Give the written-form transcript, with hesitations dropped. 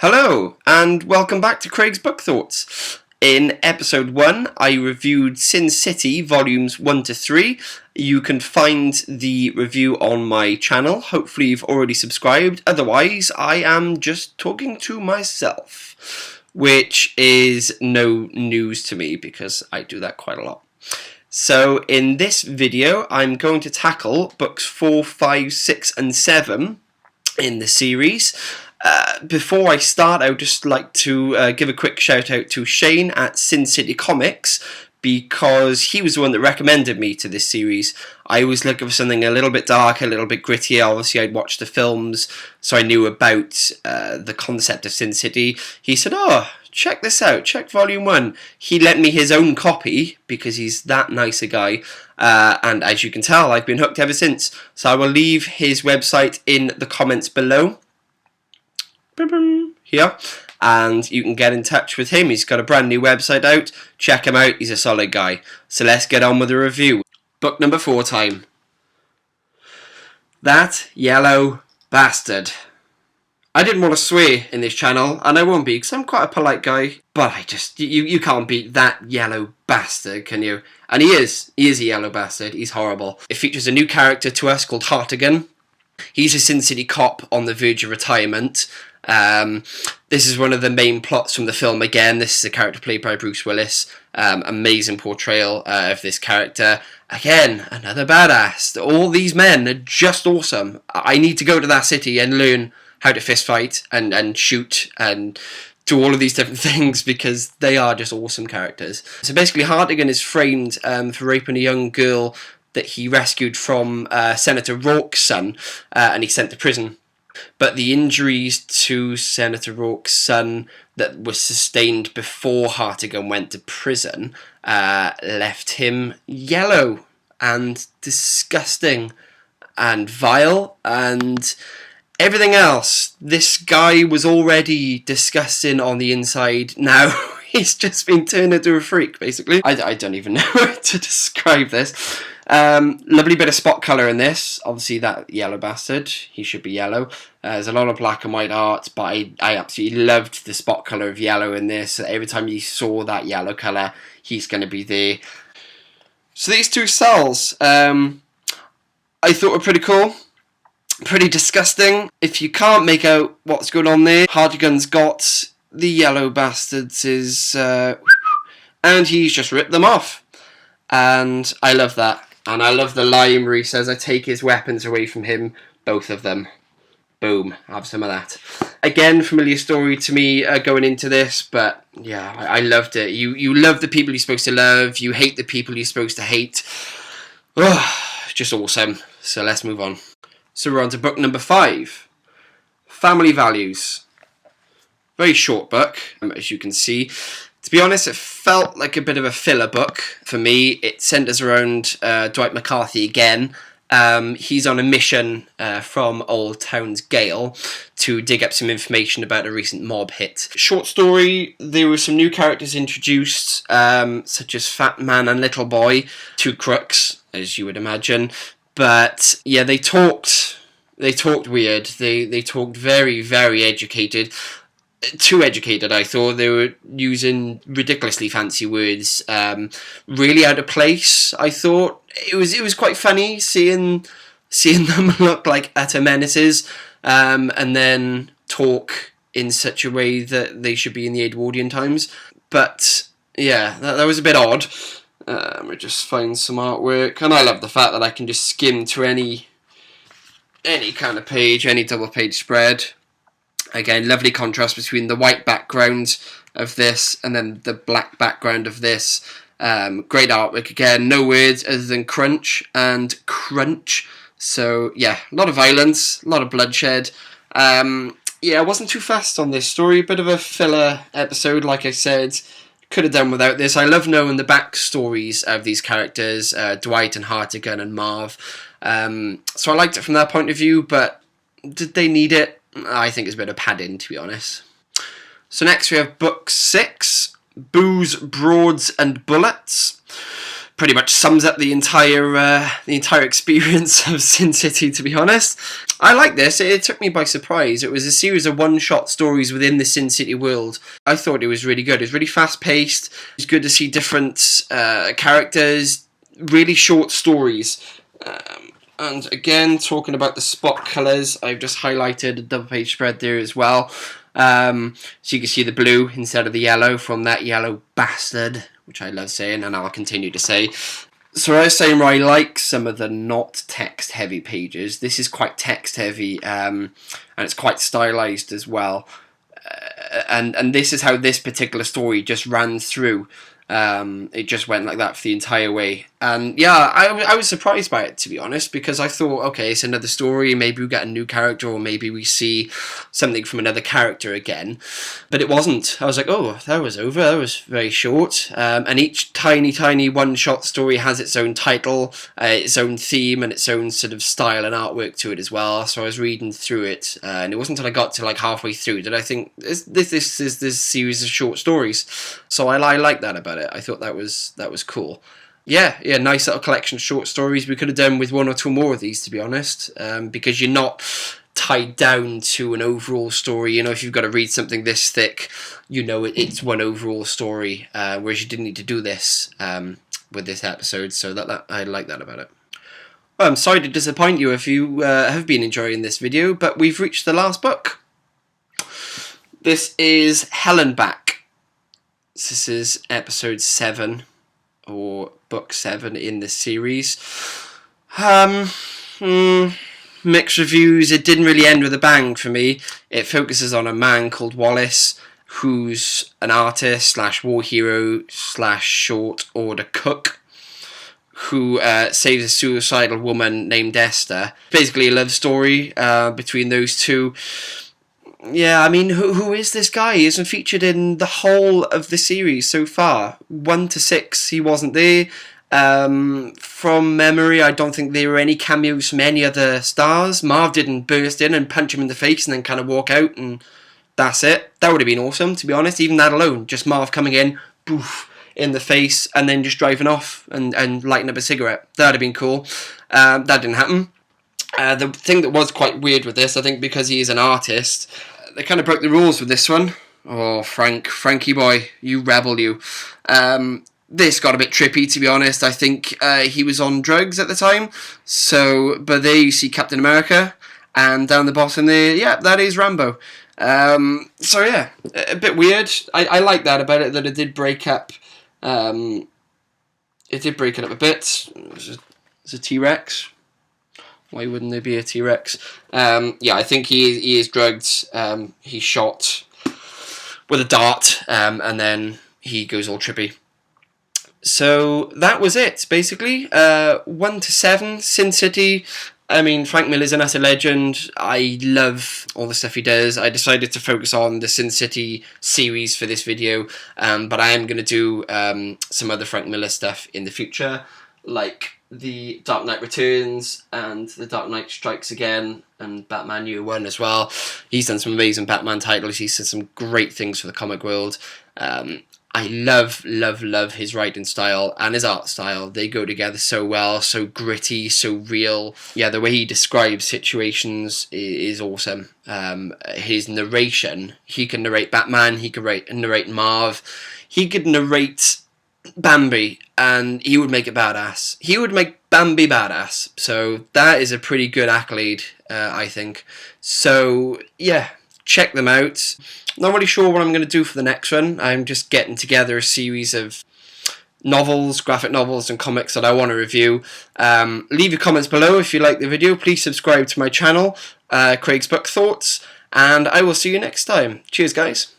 Hello, and welcome back to Craig's Book Thoughts. In episode 1, I reviewed Sin City volumes 1 to 3. You can find the review on my channel. Hopefully you've already subscribed. Otherwise, I am just talking to myself, which is no news to me because I do that quite a lot. So in this video, I'm going to tackle books 4, 5, 6 and 7 in the series. Before I start, I would just like to give a quick shout out to Shane at Sin City Comics, because he was the one that recommended me to this series. I was looking for something a little bit darker, a little bit grittier. Obviously I'd watched the films, so I knew about the concept of Sin City. He said, oh, check this out, check volume 1. He lent me his own copy because he's that nice a guy, and as you can tell, I've been hooked ever since. So I will leave his website in the comments below here, and you can get in touch with him. He's got a brand new website out. Check him out, he's a solid guy. So let's get on with the review. Book number 4 time. That Yellow Bastard. I didn't want to swear in this channel, and I won't be, because I'm quite a polite guy, but I just, you can't beat that yellow bastard, can you? And he is a yellow bastard. He's horrible. It features a new character to us called Hartigan. He's a Sin City cop on the verge of retirement. This is one of the main plots from the film. Again, this is a character played by Bruce Willis. Amazing portrayal of this character. Again, another badass. All these men are just awesome. I need to go to that city and learn how to fist fight and shoot and do all of these different things, because they are just awesome characters. So basically, Hartigan is framed for raping a young girl that he rescued from Senator Rourke's son, and he's sent to prison. But the injuries to Senator Rourke's son that were sustained before Hartigan went to prison left him yellow and disgusting and vile and everything else. This guy was already disgusting on the inside. Now he's just been turned into a freak, basically. I don't even know how to describe this. Lovely bit of spot colour in this. Obviously that yellow bastard, he should be yellow. There's a lot of black and white art, but I absolutely loved the spot colour of yellow in this. Every time you saw that yellow colour, he's going to be there. So these two cells, I thought were pretty cool. Pretty disgusting. If you can't make out what's going on there, Hartigan's got the yellow bastards and he's just ripped them off. And I love that. And I love the line where he says, I take his weapons away from him, both of them. Boom, have some of that. Again, familiar story to me going into this, but yeah, I loved it. You love the people you're supposed to love, you hate the people you're supposed to hate. Oh, just awesome. So let's move on. So we're on to book number 5. Family Values. Very short book, as you can see. To be honest, it felt like a bit of a filler book for me. It centres around Dwight McCarthy again. He's on a mission from Old Town's Gale to dig up some information about a recent mob hit. Short story, there were some new characters introduced, such as Fat Man and Little Boy, 2 crooks, as you would imagine. But yeah, they talked weird. They talked very, very educated. Too educated, I thought. They were using ridiculously fancy words, really out of place. I thought it was quite funny seeing them look like utter menaces, and then talk in such a way that they should be in the Edwardian times. But yeah, that was a bit odd. We'll just find some artwork, and I love the fact that I can just skim to any kind of page, any double page spread. Again, lovely contrast between the white background of this and then the black background of this. Great artwork again, no words other than crunch and crunch. So yeah, a lot of violence, a lot of bloodshed. Yeah, I wasn't too fast on this story, bit of a filler episode, like I said. Could have done without this. I love knowing the backstories of these characters, Dwight and Hartigan and Marv. So I liked it from that point of view, but did they need it? I think it's a bit of padding, to be honest. So next we have book 6, Booze, Broads and Bullets. pretty much sums up the entire experience of Sin City, to be honest. I like this. It took me by surprise. It was a series of one-shot stories within the Sin City world. I thought it was really good. It was really fast-paced. It was good to see different characters, really short stories. And again, talking about the spot colours, I've just highlighted a double-page spread there as well. So you can see the blue instead of the yellow from that yellow bastard, which I love saying, and I'll continue to say. So I was saying where I like some of the not text-heavy pages. This is quite text-heavy, and it's quite stylized as well. And this is how this particular story just ran through. It just went like that for the entire way. And yeah, I was surprised by it, to be honest, because I thought, okay, it's another story, maybe we get a new character, or maybe we see something from another character again. But it wasn't. I was like, oh, that was over, that was very short. And each tiny one-shot story has its own title, its own theme, and its own sort of style and artwork to it as well. So I was reading through it, and it wasn't until I got to like halfway through that I think, this is this series of short stories. So I like that about it. I thought that was cool. Yeah, nice little collection of short stories. We could have done with one or two more of these, to be honest, because you're not tied down to an overall story. You know, if you've got to read something this thick, you know it's one overall story, whereas you didn't need to do this with this episode. So that I like that about it. Well, I'm sorry to disappoint you if you have been enjoying this video, but we've reached the last book. This is Hell and Back. This is episode 7, or book 7 in the series. Mixed reviews. It didn't really end with a bang for me. It focuses on a man called Wallace, who's an artist / war hero / short order cook, who saves a suicidal woman named Esther. Basically a love story between those two. Yeah, I mean, who is this guy? He isn't featured in the whole of the series so far. 1 to 6, he wasn't there. From memory, I don't think there were any cameos from any other stars. Marv didn't burst in and punch him in the face and then kind of walk out, and that's it. That would have been awesome, to be honest. Even that alone, just Marv coming in, poof, in the face, and then just driving off and lighting up a cigarette. That would have been cool. That didn't happen. The thing that was quite weird with this, I think because he is an artist, they kind of broke the rules with this one. Oh, Frankie boy, you rebel, you. This got a bit trippy, to be honest. I think he was on drugs at the time. So, but there you see Captain America, and down the bottom there, yeah, that is Rambo. So yeah, a bit weird. I like that about it, that it did break up. It did break it up a bit. It's a T-Rex. Why wouldn't there be a T-Rex? Yeah, I think he is drugged. He's shot with a dart, and then he goes all trippy. So that was it, basically. 1 to 7, Sin City. I mean, Frank Miller's an utter legend. I love all the stuff he does. I decided to focus on the Sin City series for this video, but I am going to do some other Frank Miller stuff in the future, like the Dark Knight Returns and the Dark Knight Strikes Again and Batman Year One as well. He's done some amazing Batman titles. He's done some great things for the comic world. I love his writing style and his art style. They go together so well, so gritty, so real. Yeah, the way he describes situations is awesome. His narration, he can narrate Batman, he can narrate Marv, he could narrate Bambi, and he would make it badass. He would make Bambi badass. So that is a pretty good accolade, I think. So yeah, check them out. Not really sure what I'm going to do for the next one. I'm just getting together a series of novels, graphic novels and comics that I want to review. Leave your comments below if you like the video. Please subscribe to my channel, Craig's Book Thoughts, and I will see you next time. Cheers, guys.